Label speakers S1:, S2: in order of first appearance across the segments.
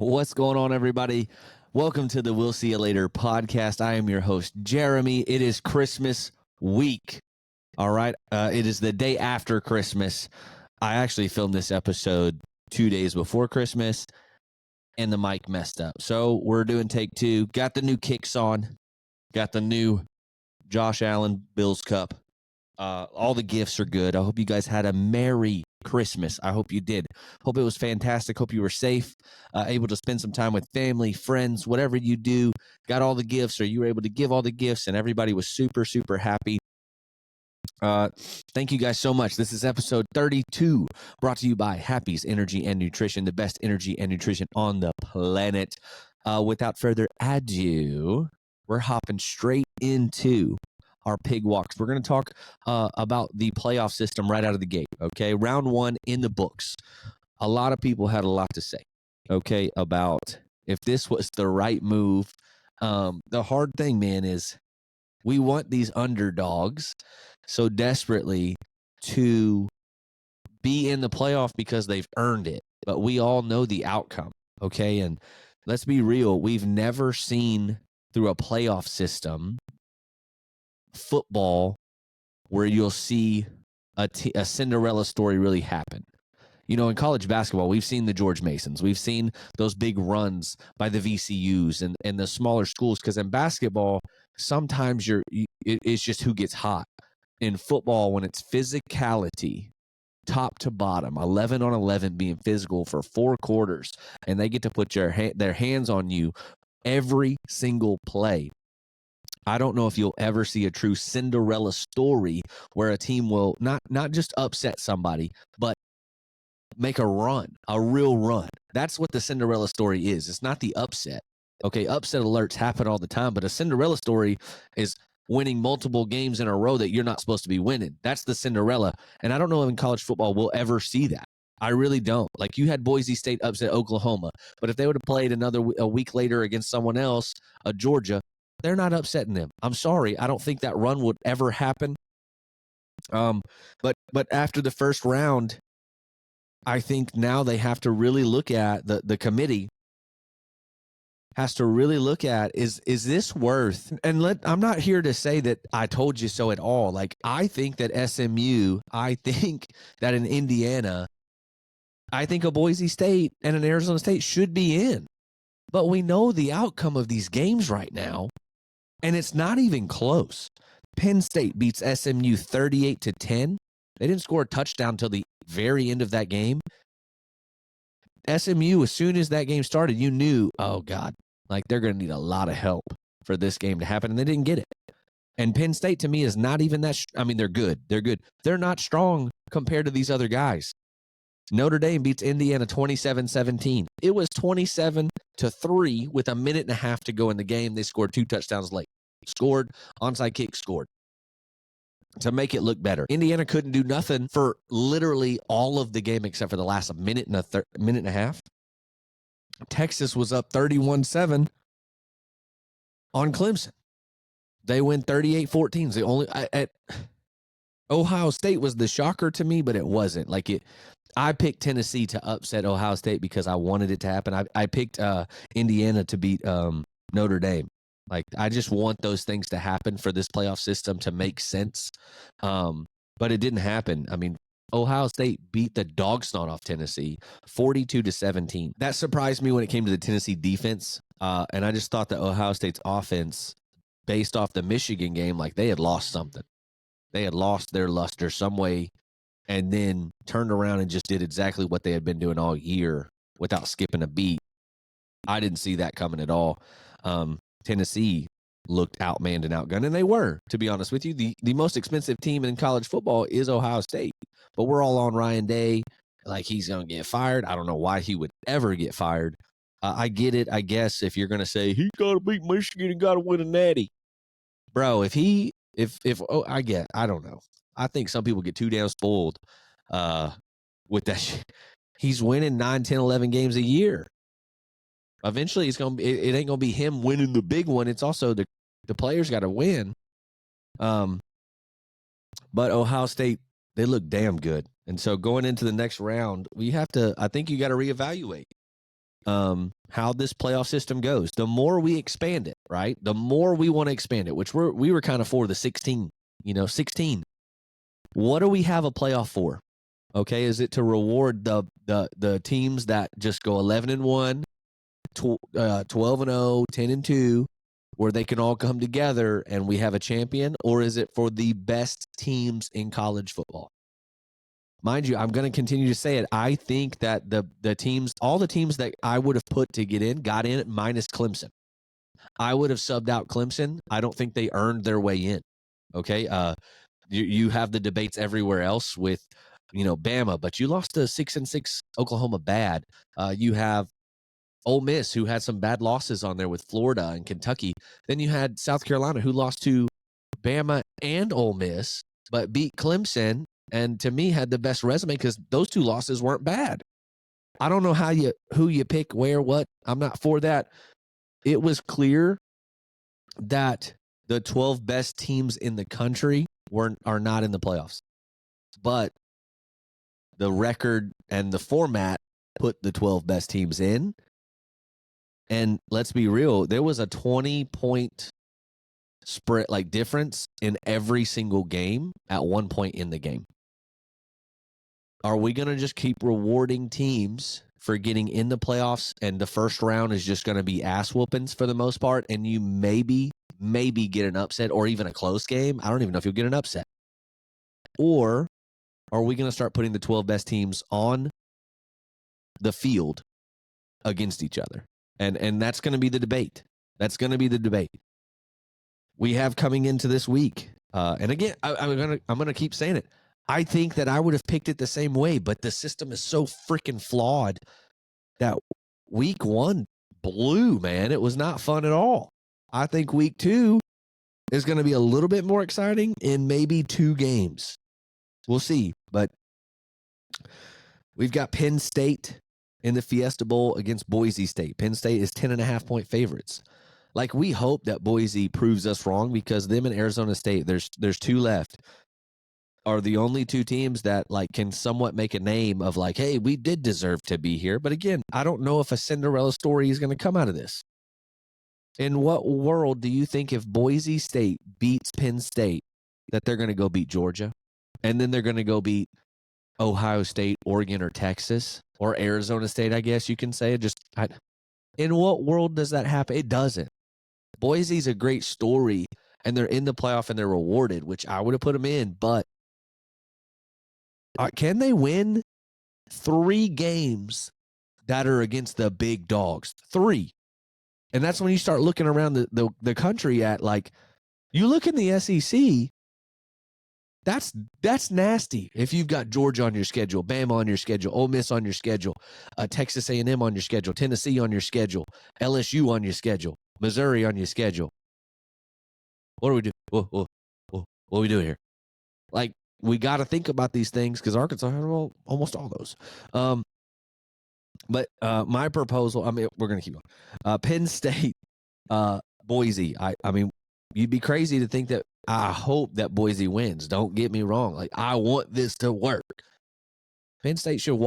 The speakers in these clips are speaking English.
S1: What's going on, everybody? Welcome to the We'll See You Later podcast. I am your host, Jeremy. It is Christmas week. All right. It is the day after Christmas. I actually filmed this episode 2 days before Christmas, and the mic messed up. So we're doing take two. Got the new kicks on. Got the new Josh Allen Bills Cup. All the gifts are good. I hope you guys had a Merry Christmas. I hope you did. Hope it was fantastic. Hope you were safe, able to spend some time with family, friends, whatever you do. Got all the gifts, or you were able to give all the gifts, and everybody was super, super happy. Thank you guys so much. This is episode 32, brought to you by Happy's Energy and Nutrition, the best energy and nutrition on the planet. Without further ado, we're hopping straight into our pig walks. We're going to talk about the playoff system right out of the gate. Okay, round one in the books. A lot of people had a lot to say. Okay, about if this was the right move. The hard thing, man, is we want these underdogs so desperately to be in the playoff because they've earned it. But we all know the outcome. Okay, and let's be real. We've never seen through a playoff system football where you'll see a Cinderella story really happen. You know, in college basketball, we've seen the George Masons. We've seen those big runs by the VCUs and the smaller schools, because in basketball, sometimes it's just who gets hot. In football, when it's physicality, top to bottom, 11 on 11 being physical for 4 quarters, and they get to put their hands on you every single play. I don't know if you'll ever see a true Cinderella story where a team will not just upset somebody, but make a run, a real run. That's what the Cinderella story is. It's not the upset. Okay, upset alerts happen all the time, but a Cinderella story is winning multiple games in a row that you're not supposed to be winning. That's the Cinderella. And I don't know if in college football we'll ever see that. I really don't. Like, you had Boise State upset Oklahoma, but if they would have played a week later against someone else, Georgia, they're not upsetting them. I'm sorry. I don't think that run would ever happen. But after the first round, I think now they have to really look at the committee has to really look at is this worth, and I'm not here to say that I told you so at all. Like, I think that SMU, I think that in Indiana, I think a Boise State and an Arizona State should be in. But we know the outcome of these games right now, and it's not even close. Penn State beats SMU 38-10. They didn't score a touchdown till the very end of that game. SMU, as soon as that game started, you knew, oh God, like, they're going to need a lot of help for this game to happen, and they didn't get it. And Penn State, to me, is not even that. I mean, they're good. They're good. They're not strong compared to these other guys. Notre Dame beats Indiana 27-17. It was 27-3 with a minute and a half to go in the game. They scored 2 touchdowns late. Scored, onside kick, scored. To make it look better. Indiana couldn't do nothing for literally all of the game except for the last minute and a half. Texas was up 31-7 on Clemson. They win 38-14. The only Ohio State was the shocker to me, but it wasn't. I picked Tennessee to upset Ohio State because I wanted it to happen. I picked Indiana to beat Notre Dame. Like, I just want those things to happen for this playoff system to make sense. But it didn't happen. I mean, Ohio State beat the dog snot off Tennessee 42-17. That surprised me when it came to the Tennessee defense. And I just thought that Ohio State's offense, based off the Michigan game, like, they had lost something. They had lost their luster some way, and then turned around and just did exactly what they had been doing all year without skipping a beat. I didn't see that coming at all. Tennessee looked outmanned and outgunned, and they were, to be honest with you. The most expensive team in college football is Ohio State, but we're all on Ryan Day like he's going to get fired. I don't know why he would ever get fired. I get it, I guess, if you're going to say he's got to beat Michigan and got to win a natty. Bro, I don't know. I think some people get too damn spoiled with that shit. He's winning 9, 10, 11 games a year. Eventually, it ain't gonna be him winning the big one. It's also the players got to win. But Ohio State, they look damn good, and so going into the next round, I think you got to reevaluate. how this playoff system goes. The more we expand it, right? The more we want to expand it, which we were kind of for the 16, 16. What do we have a playoff for? Okay, is it to reward the teams that just go 11-1, 12-0, 10-2, where they can all come together and we have a champion, or is it for the best teams in college football? Mind you, I'm going to continue to say it. I think that the teams, all the teams that I would have put to get in, got in minus Clemson. I would have subbed out Clemson. I don't think they earned their way in. Okay, you have the debates everywhere else with, Bama, but you lost to 6-6 Oklahoma bad. You have Ole Miss, who had some bad losses on there with Florida and Kentucky. Then you had South Carolina, who lost to Bama and Ole Miss, but beat Clemson, and to me had the best resume because those two losses weren't bad. I don't know who you pick, where, what. I'm not for that. It was clear that the 12 best teams in the country are not in the playoffs. But the record and the format put the 12 best teams in. And let's be real, there was a 20-point spread, difference in every single game at one point in the game. Are we going to just keep rewarding teams for getting in the playoffs and the first round is just going to be ass whoopings for the most part, and you maybe get an upset or even a close game? I don't even know if you'll get an upset. Or are we going to start putting the 12 best teams on the field against each other? And that's going to be the debate. That's going to be the debate we have coming into this week. And again, I'm gonna keep saying it. I think that I would have picked it the same way, but the system is so freaking flawed that week 1 blew, man. It was not fun at all. I think week 2 is going to be a little bit more exciting in maybe 2 games. We'll see. But we've got Penn State in the Fiesta Bowl against Boise State. Penn State is 10.5-point favorites. We hope that Boise proves us wrong because them and Arizona State, there's 2 left, are the only 2 teams that can somewhat make a name of hey, we did deserve to be here. But again, I don't know if a Cinderella story is going to come out of this. In what world do you think if Boise State beats Penn State that they're going to go beat Georgia? And then they're going to go beat Ohio State, Oregon, or Texas, or Arizona State, I guess you can say. In what world does that happen? It doesn't. Boise's a great story, and they're in the playoff and they're rewarded, which I would have put them in. But can they win 3 games that are against the big dogs? 3. And that's when you start looking around the country at you look in the SEC. That's nasty. If you've got Georgia on your schedule, Bama on your schedule, Ole Miss on your schedule, Texas A&M on your schedule, Tennessee on your schedule, LSU on your schedule, Missouri on your schedule. What do we do? What do we do here? We got to think about these things because Arkansas had almost all those. But my proposal, we're going to keep going. Penn State, Boise. I mean, you'd be crazy to think that. I hope that Boise wins. Don't get me wrong. I want this to work. Penn State should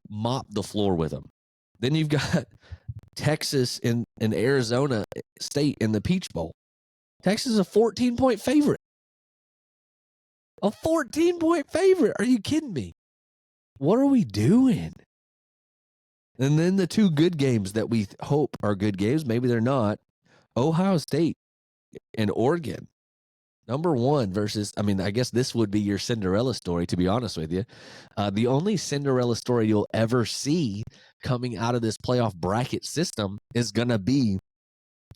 S1: mop the floor with them. Then you've got Texas and Arizona State in the Peach Bowl. Texas is a 14-point favorite. A 14-point favorite. Are you kidding me? What are we doing? And then the 2 good games that we hope are good games, maybe they're not. Ohio State and Oregon. Number 1 versus, I guess this would be your Cinderella story, to be honest with you. The only Cinderella story you'll ever see coming out of this playoff bracket system is going to be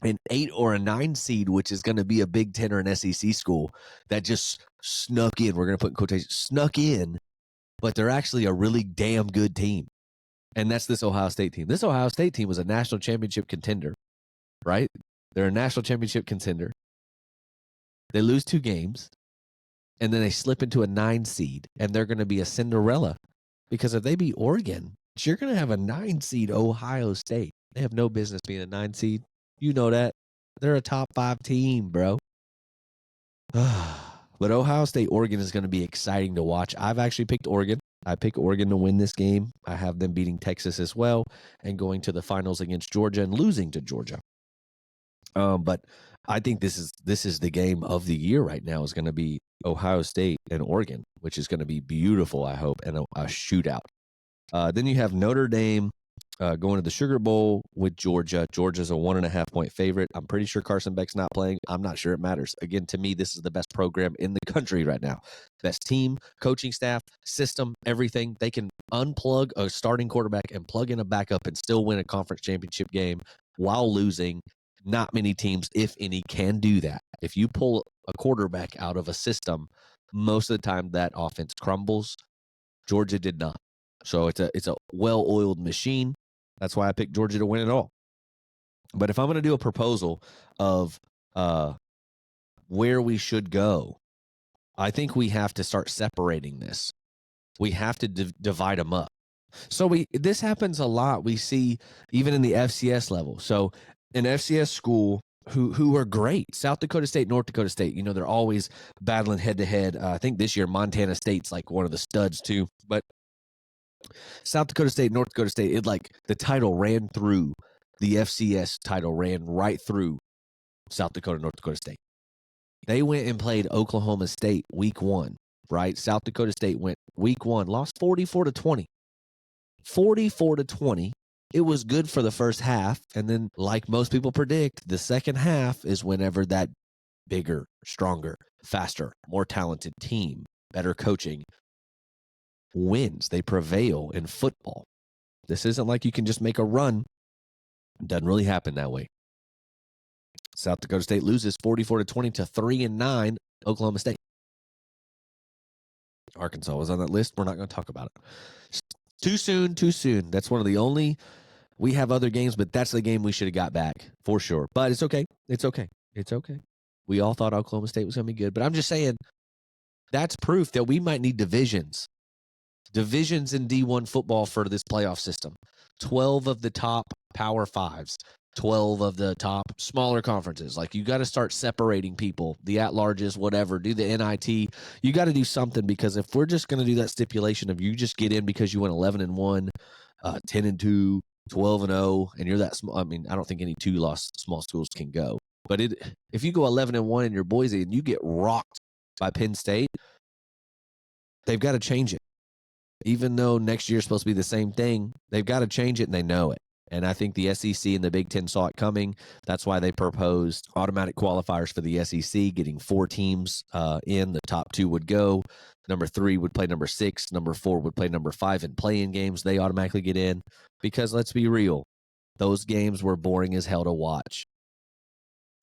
S1: an 8 or a 9 seed, which is going to be a Big Ten or an SEC school that just snuck in. We're going to put in quotation, snuck in, but they're actually a really damn good team. And that's this Ohio State team. This Ohio State team was a national championship contender, right? They're a national championship contender. They lose 2 games, and then they slip into a 9 seed, and they're going to be a Cinderella because if they beat Oregon, you're going to have a 9 seed Ohio State. They have no business being a 9 seed. You know that. They're a top 5 team, bro. But Ohio State, Oregon is going to be exciting to watch. I've actually picked Oregon. I pick Oregon to win this game. I have them beating Texas as well and going to the finals against Georgia and losing to Georgia. But I think this is the game of the year right now is going to be Ohio State and Oregon, which is going to be beautiful, I hope, and a shootout. Then you have Notre Dame going to the Sugar Bowl with Georgia. Georgia's a 1.5-point favorite. I'm pretty sure Carson Beck's not playing. I'm not sure it matters. Again, to me, this is the best program in the country right now. Best team, coaching staff, system, everything. They can unplug a starting quarterback and plug in a backup and still win a conference championship game while losing. Not many teams, if any, can do that. If you pull a quarterback out of a system, most of the time that offense crumbles. Georgia did not. So it's a well-oiled machine. That's why I picked Georgia to win it all. But if I'm going to do a proposal of where we should go, I think we have to start separating this. We have to divide them up. So this happens a lot. We see even in the FCS level. So an FCS school who are great, South Dakota State, North Dakota State, they're always battling head-to-head. I think this year Montana State's like one of the studs too. But South Dakota State, North Dakota State, the title ran through, the FCS title ran right through South Dakota, North Dakota State. They went and played Oklahoma State week 1, right? South Dakota State went week 1, lost 44-20. 44-20. It was good for the first half, and then, like most people predict, the second half is whenever that bigger, stronger, faster, more talented team, better coaching, wins. They prevail in football. This isn't like you can just make a run. It doesn't really happen that way. South Dakota State loses 44-20 to 3-9 Oklahoma State. Arkansas was on that list. We're not going to talk about it. Too soon. That's one of the only. We have other games, but that's the game we should have got back for sure. But it's okay. It's okay. We all thought Oklahoma State was going to be good, but I'm just saying that's proof that we might need divisions in D1 football for this playoff system. 12 of the top Power Fives, 12 of the top smaller conferences. Like, you got to start separating people, the at-larges, whatever, do the NIT. You got to do something, because if we're just going to do that stipulation of you just get in because you went 11-1, 10-2, 12-0, and you're that small. I mean, I don't think any 2-loss small schools can go. But if you go 11-1 in your Boise and you get rocked by Penn State, they've got to change it. Even though next year is supposed to be the same thing, they've got to change it, and they know it. And I think the SEC and the Big Ten saw it coming. That's why they proposed automatic qualifiers for the SEC, getting 4 teams in. The top 2 would go. Number 3 would play number 6. Number 4 would play number 5 in play-in games. They automatically get in. Because let's be real, those games were boring as hell to watch.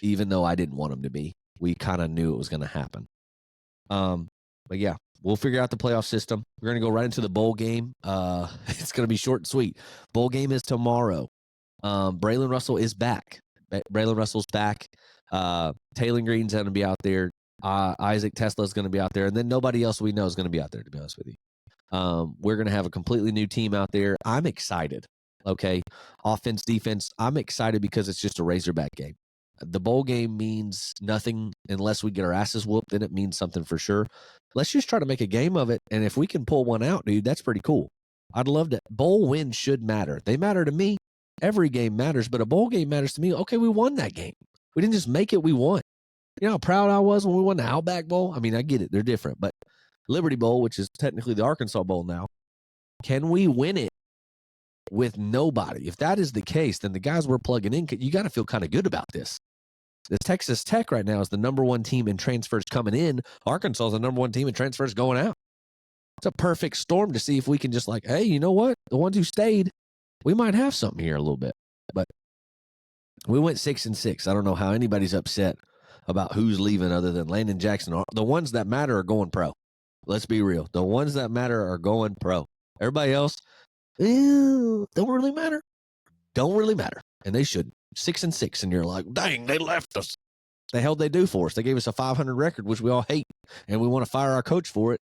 S1: Even though I didn't want them to be. We kind of knew it was going to happen. But yeah, we'll figure out the playoff system. We're going to go right into the bowl game. It's going to be short and sweet. Bowl game is tomorrow. Braylon Russell is back. Braylon Russell's back. Taylor Green's going to be out there. Isaac Tesla's going to be out there. And then nobody else we know is going to be out there, to be honest with you. We're going to have a completely new team out there. I'm excited. Okay. Offense, defense. I'm excited because it's just a Razorback game. The bowl game means nothing unless we get our asses whooped. Then it means something for sure. Let's just try to make a game of it. And if we can pull one out, dude, that's pretty cool. I'd love to. Bowl wins should matter. They matter to me. Every game matters, but a bowl game matters to me. Okay, we won that game. We didn't just make it, we won. You know how proud I was when we won the Outback Bowl? I mean, I get it. They're different. But Liberty Bowl, which is technically the Arkansas Bowl now, can we win it with nobody? If that is the case, then the guys we're plugging in, you got to feel kind of good about this. The Texas Tech right now is the number 1 team in transfers coming in. Arkansas is the number 1 team in transfers going out. It's a perfect storm to see if we can just hey, you know what? The ones who stayed, we might have something here a little bit. But we went 6-6. I don't know how anybody's upset about who's leaving other than Landon Jackson. The ones that matter are going pro. Let's be real. The ones that matter are going pro. Everybody else, don't really matter. Don't really matter. And they shouldn't. 6-6, and you're like, dang, they left us. The hell they do for us? They gave us a 500 record, which we all hate, and we want to fire our coach for it.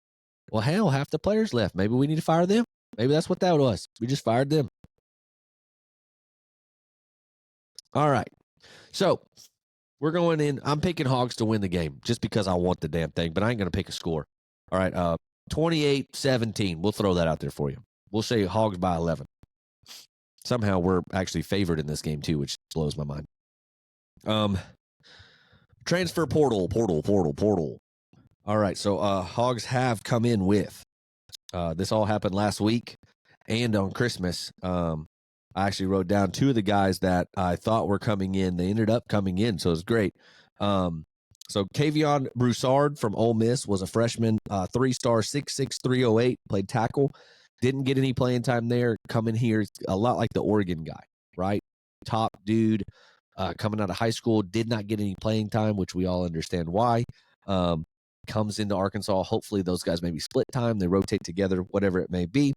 S1: Well, hell, half the players left. Maybe we need to fire them. Maybe that's what that was. We just fired them. All right. So we're going in. I'm picking Hogs to win the game just because I want the damn thing, but I ain't going to pick a score. All right. 28-17. We'll throw that out there for you. We'll say Hogs by 11. Somehow we're actually favored in this game too, which blows my mind. Transfer portal. All right, so Hogs have come in with. This all happened last week and on Christmas. I actually wrote down two of the guys that I thought were coming in. They ended up coming in, so it was great. So Kavion Broussard from Ole Miss was a freshman, 3-star, 6'6", 308, played tackle. Didn't get any playing time there. Coming here, a lot like the Oregon guy, right? Top dude, coming out of high school, did not get any playing time, which we all understand why. Comes into Arkansas. Hopefully those guys maybe split time. They rotate together, whatever it may be.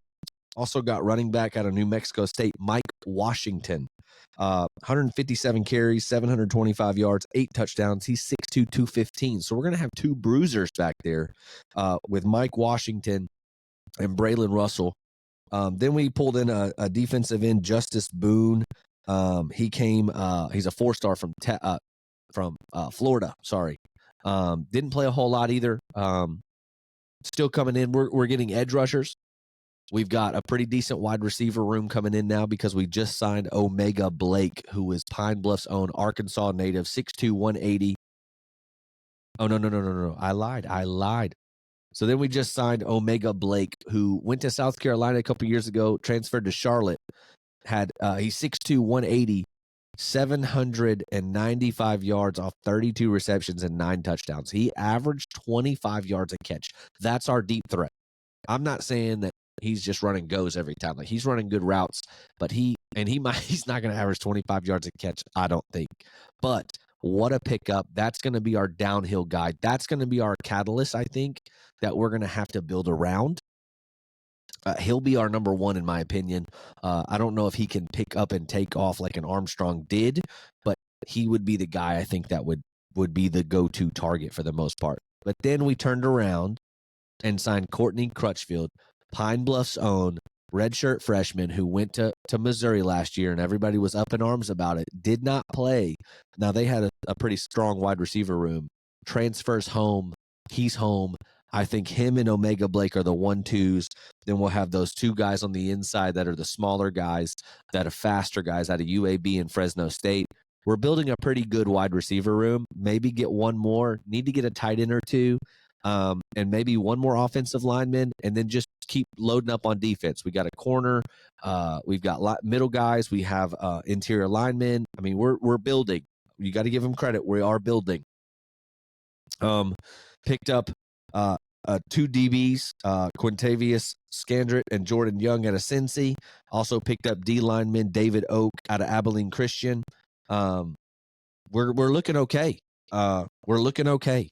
S1: Also got running back out of New Mexico State, Mike Washington. 157 carries, 725 yards, 8 touchdowns. He's 6'2", 215. So we're going to have two bruisers back there with Mike Washington and Braylon Russell. Then we pulled in a defensive end, Justice Boone. He came, he's a 4-star from Florida, sorry. Didn't play a whole lot either. Still coming in. We're getting edge rushers. We've got a pretty decent wide receiver room coming in now because we just signed Omega Blake, who is Pine Bluff's own Arkansas native, 6'2", 180. Oh, no. I lied. So then we just signed Omega Blake, who went to South Carolina a couple years ago, transferred to Charlotte. He's 6'2", 180, 795 yards off 32 receptions and 9 touchdowns. He averaged 25 yards a catch. That's our deep threat. I'm not saying that he's just running goes every time. Like, he's running good routes, but he's not going to average 25 yards a catch, I don't think. But what a pickup. That's going to be our downhill guy. That's going to be our catalyst, I think, that we're going to have to build around. He'll be our number one, in my opinion. I don't know if he can pick up and take off like an Armstrong did, but he would be the guy I think that would be the go-to target for the most part. But then we turned around and signed Courtney Crutchfield, Pine Bluff's own redshirt freshman who went to Missouri last year, and everybody was up in arms about it. Did not play. Now, they had a pretty strong wide receiver room. Transfers home. He's home. I think him and Omega Blake are the 1-2s. Then we'll have those two guys on the inside that are the smaller guys, that are faster guys out of UAB and Fresno State. We're building a pretty good wide receiver room. Maybe get one more. Need to get a tight end or two. And maybe one more offensive lineman, and then just keep loading up on defense. We got a corner. We've got middle guys. We have interior linemen. I mean, we're building. You got to give them credit. We are building. Picked up 2 DBs, Quintavious Scandrett and Jordan Young out of Cincy. Also picked up D lineman David Oak out of Abilene Christian. We're looking okay. We're looking okay.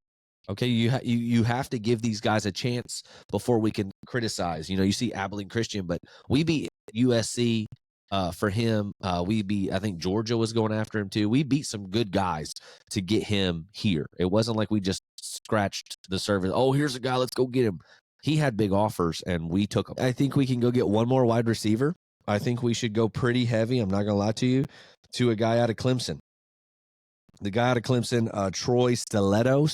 S1: Okay, you have to give these guys a chance before we can criticize. You see Abilene Christian, but we beat USC for him. I think Georgia was going after him too. We beat some good guys to get him here. It wasn't like we just scratched the surface. Oh, here's a guy, let's go get him. He had big offers, and we took him. I think we can go get one more wide receiver. I think we should go pretty heavy, I'm not going to lie to you, to a guy out of Clemson. The guy out of Clemson, Troy Stiletto,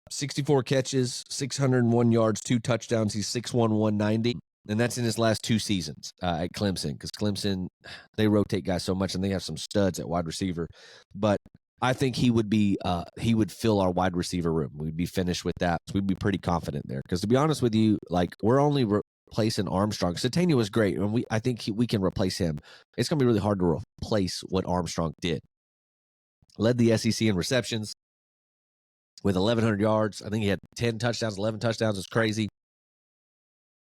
S1: 64 catches, 601 yards, 2 touchdowns. He's 6'1", 190. And that's in his last 2 seasons at Clemson, because Clemson, they rotate guys so much, and they have some studs at wide receiver. But I think he would fill our wide receiver room. We'd be finished with that. So we'd be pretty confident there. Because to be honest with you, like, we're only replacing Armstrong. Satania was great, and I think we can replace him. It's going to be really hard to replace what Armstrong did. Led the SEC in receptions with 1,100 yards. I think he had 10 touchdowns, 11 touchdowns. It's crazy.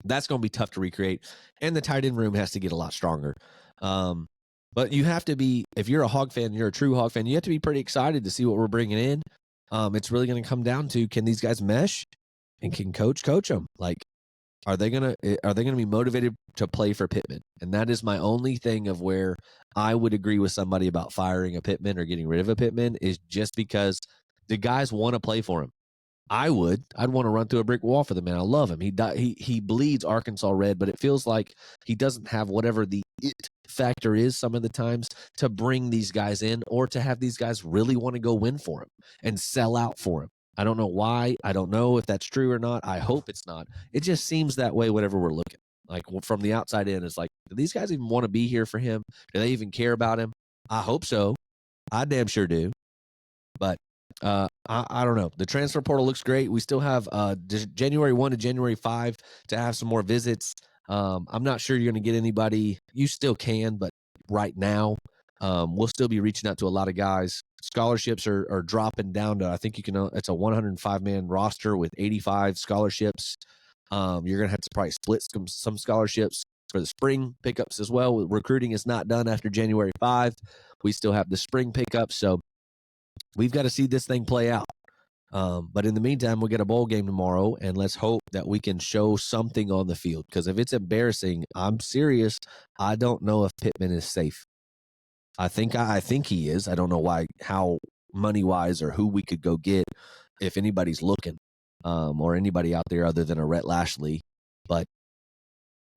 S1: That's going to be tough to recreate. And the tight end room has to get a lot stronger. But you have to be, if you're a Hog fan, you're a true Hog fan, you have to be pretty excited to see what we're bringing in. It's really going to come down to, can these guys mesh, and can coach them? Like, are they going to be motivated to play for Pittman? And that is my only thing of where I would agree with somebody about firing a Pittman or getting rid of a Pittman, is just because the guys want to play for him. I'd want to run through a brick wall for the man. I love him. He bleeds Arkansas red, but it feels like he doesn't have whatever the it factor is some of the times to bring these guys in, or to have these guys really want to go win for him and sell out for him. I don't know why. I don't know if that's true or not. I hope it's not. It just seems that way whenever we're looking. Like from the outside in, it's like, do these guys even want to be here for him? Do they even care about him? I hope so. I damn sure do. But I don't know. The transfer portal looks great. We still have January 1 to January 5 to have some more visits. I'm not sure you're going to get anybody. You still can, but right now, we'll still be reaching out to a lot of guys. Scholarships are dropping down to, I think you can, it's a 105-man roster with 85 scholarships. You're going to have to probably split some scholarships for the spring pickups as well. Recruiting is not done after January 5. We still have the spring pickups. So we've got to see this thing play out. But in the meantime, we'll get a bowl game tomorrow, and let's hope that we can show something on the field. Because if it's embarrassing, I'm serious. I don't know if Pittman is safe. I think he is. I don't know how money wise or who we could go get if anybody's looking, or anybody out there other than a Rhett Lashley. But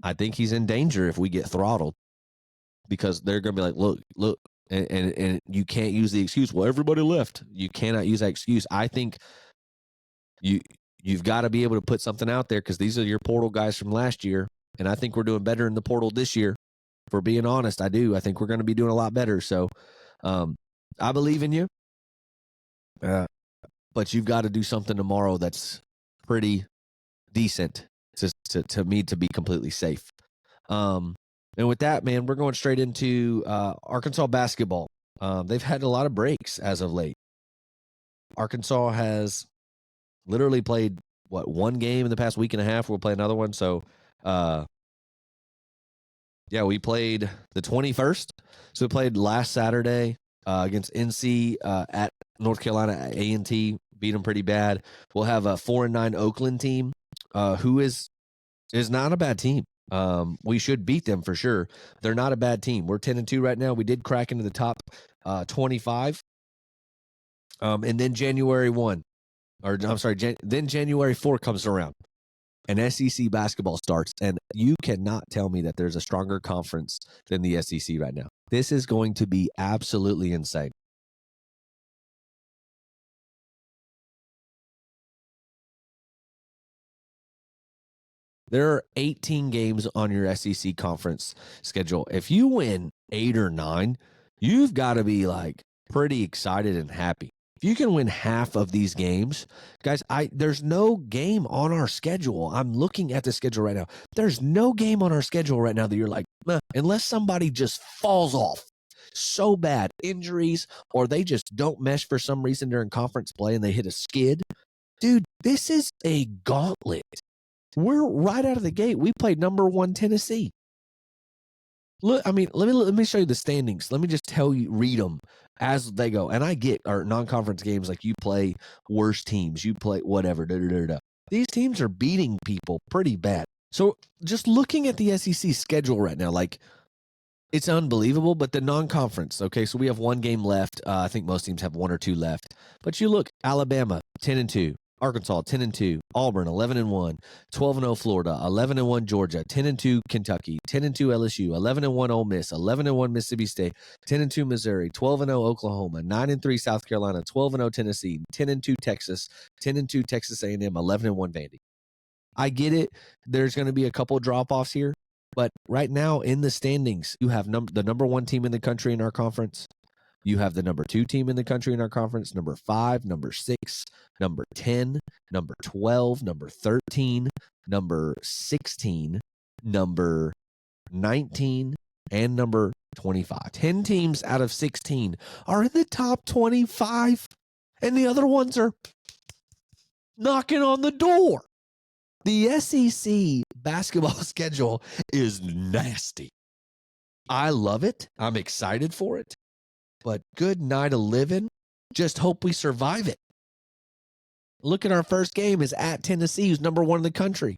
S1: I think he's in danger if we get throttled, because they're going to be like, look, and you can't use the excuse, well, everybody left. You cannot use that excuse. I think you've got to be able to put something out there, because these are your portal guys from last year, and I think we're doing better in the portal this year. For being honest, I do. I think we're going to be doing a lot better. So I believe in you. But you've got to do something tomorrow that's pretty decent to me to be completely safe. And with that, man, we're going straight into Arkansas basketball. They've had a lot of breaks as of late. Arkansas has literally played, one game in the past week and a half. We'll play another one. So, we played the 21st. So we played last Saturday against NC at North Carolina at A&T. Beat them pretty bad. We'll have a 4-9 Oakland team who is not a bad team. We should beat them for sure. They're not a bad team. We're 10-2 right now. We did crack into the top 25. And then January 4 comes around and SEC basketball starts, and you cannot tell me that there's a stronger conference than the SEC right now. This is going to be absolutely insane. There are 18 games on your SEC conference schedule. If you win 8 or 9, you've got to be like pretty excited and happy. If you can win half of these games, guys, there's no game on our schedule. I'm looking at the schedule right now. There's no game on our schedule right now that you're like, unless somebody just falls off so bad, injuries, or they just don't mesh for some reason during conference play and they hit a skid. Dude, this is a gauntlet. We're right out of the gate. We played number 1 Tennessee. Look, I mean, let me show you the standings. Let me just read them as they go. And I get our non-conference games, like you play worse teams, you play whatever. These teams are beating people pretty bad. So just looking at the SEC schedule right now, like, it's unbelievable. But the non-conference, okay, so we have 1 game left. I think most teams have 1 or 2 left. But you look, Alabama 10-2. Arkansas 10-2, Auburn 11-1, 12-0 Florida, 11-1 Georgia, 10-2 Kentucky, 10-2 LSU, 11-1 Ole Miss, 11-1 Mississippi State, 10-2 Missouri, 12-0 Oklahoma, 9-3 South Carolina, 12-0 Tennessee, 10-2 Texas, 10-2 Texas A&M, 11-1 Vandy. I get it. There's going to be a couple drop-offs here, but right now in the standings, you have the number 1 team in the country in our conference. You have the number 2 team in the country in our conference, number 5, number 6, number 10, number 12, number 13, number 16, number 19, and number 25. 10 teams out of 16 are in the top 25, and the other ones are knocking on the door. The SEC basketball schedule is nasty. I love it. I'm excited for it. But good night of living. Just hope we survive it. Look at our first game is at Tennessee, who's number 1 in the country.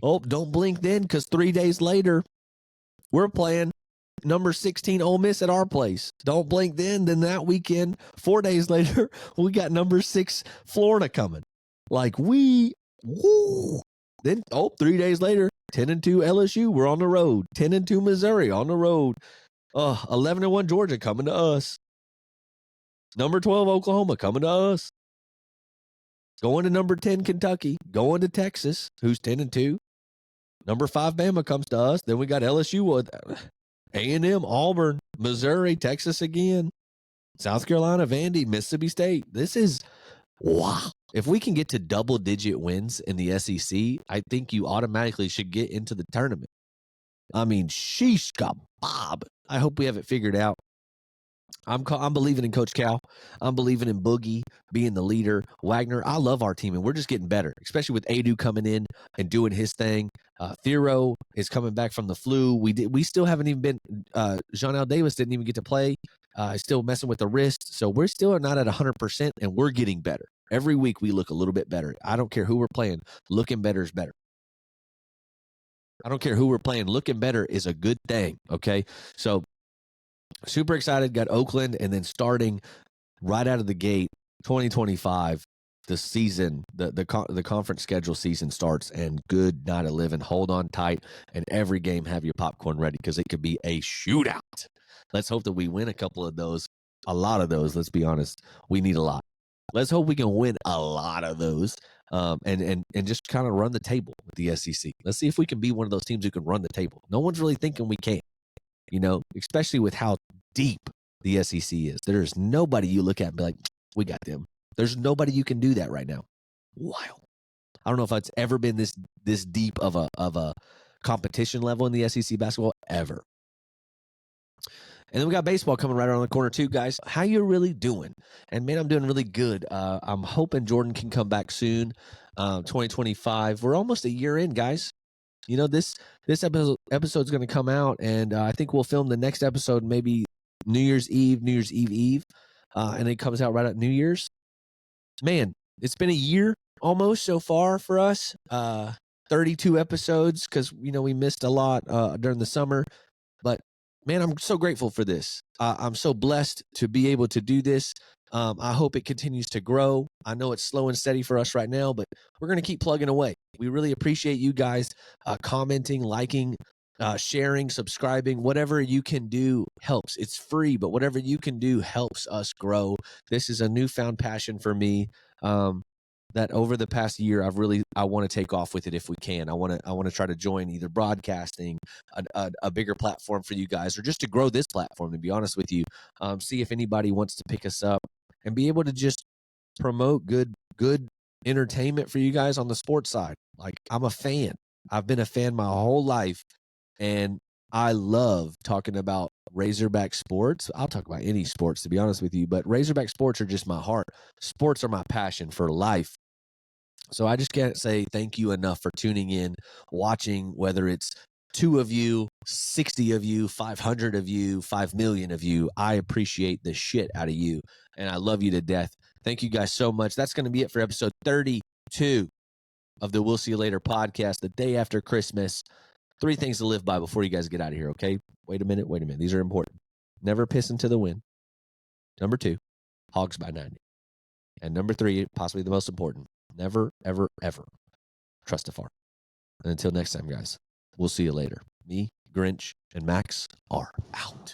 S1: Oh, don't blink then, because 3 days later, we're playing number 16 Ole Miss at our place. Don't blink then that weekend, 4 days later, we got number 6 Florida coming. Like Then, 3 days later, 10-2 LSU, we're on the road. 10-2 Missouri, on the road. 11-1 Georgia coming to us. Number 12 Oklahoma coming to us. Going to number 10 Kentucky, going to Texas, who's 10-2. Number 5 Bama comes to us. Then we got LSU with A&M, Auburn, Missouri, Texas again, South Carolina, Vandy, Mississippi State. This is wow. If we can get to double-digit wins in the SEC, I think you automatically should get into the tournament. I mean, sheesh kebab. I hope we have it figured out. I'm believing in Coach Cal. I'm believing in Boogie being the leader. Wagner, I love our team, and we're just getting better, especially with Adu coming in and doing his thing. Thero is coming back from the flu. We still haven't even been Jean-Al Davis didn't even get to play. Still messing with the wrist. So we're still not at 100%, and we're getting better. Every week we look a little bit better. I don't care who we're playing. Looking better is better. I don't care who we're playing. Looking better is a good thing, okay? So super excited. Got Oakland, and then starting right out of the gate, 2025, the season, the conference schedule season starts, and good night of living. Hold on tight, and every game have your popcorn ready because it could be a shootout. Let's hope that we win a couple of those, a lot of those. Let's be honest, we need a lot. Let's hope we can win a lot of those, and just kind of run the table with the SEC. Let's see if we can be one of those teams who can run the table. No one's really thinking we can. Especially with how deep the SEC is. There's nobody you look at and be like, we got them. There's nobody you can do that right now. Wild. I don't know if it's ever been this deep of a competition level in the SEC basketball ever. And then we got baseball coming right around the corner too, guys. How you really doing? And man, I'm doing really good. I'm hoping Jordan can come back soon. 2025. We're almost a year in, guys. This episode's going to come out, and I think we'll film the next episode maybe New Year's Eve, and it comes out right at New Year's. Man, it's been a year almost so far for us. 32 episodes because we missed a lot during the summer, but man, I'm so grateful for this. I'm so blessed to be able to do this. I hope it continues to grow. I know it's slow and steady for us right now, but we're going to keep plugging away. We really appreciate you guys commenting, liking, sharing, subscribing. Whatever you can do helps. It's free, but whatever you can do helps us grow. This is a newfound passion for me that over the past year, I want to take off with it if we can. I want to try to join either broadcasting, a bigger platform for you guys, or just to grow this platform, to be honest with you. See if anybody wants to pick us up and be able to just promote good entertainment for you guys on the sports side. Like, I'm a fan. I've been a fan my whole life, and I love talking about Razorback sports. I'll talk about any sports, to be honest with you, but Razorback sports are just my heart. Sports are my passion for life. So I just can't say thank you enough for tuning in, watching, whether it's 2 of you, 60 of you, 500 of you, 5 million of you. I appreciate the shit out of you, and I love you to death. Thank you guys so much. That's going to be it for episode 32 of the We'll See You Later podcast, the day after Christmas. 3 things to live by before you guys get out of here, okay? Wait a minute. These are important. Never piss into the wind. Number 2, hogs by 90. And number 3, possibly the most important, never, ever, ever trust a fart. And until next time, guys, we'll see you later. Me, Grinch, and Max are out.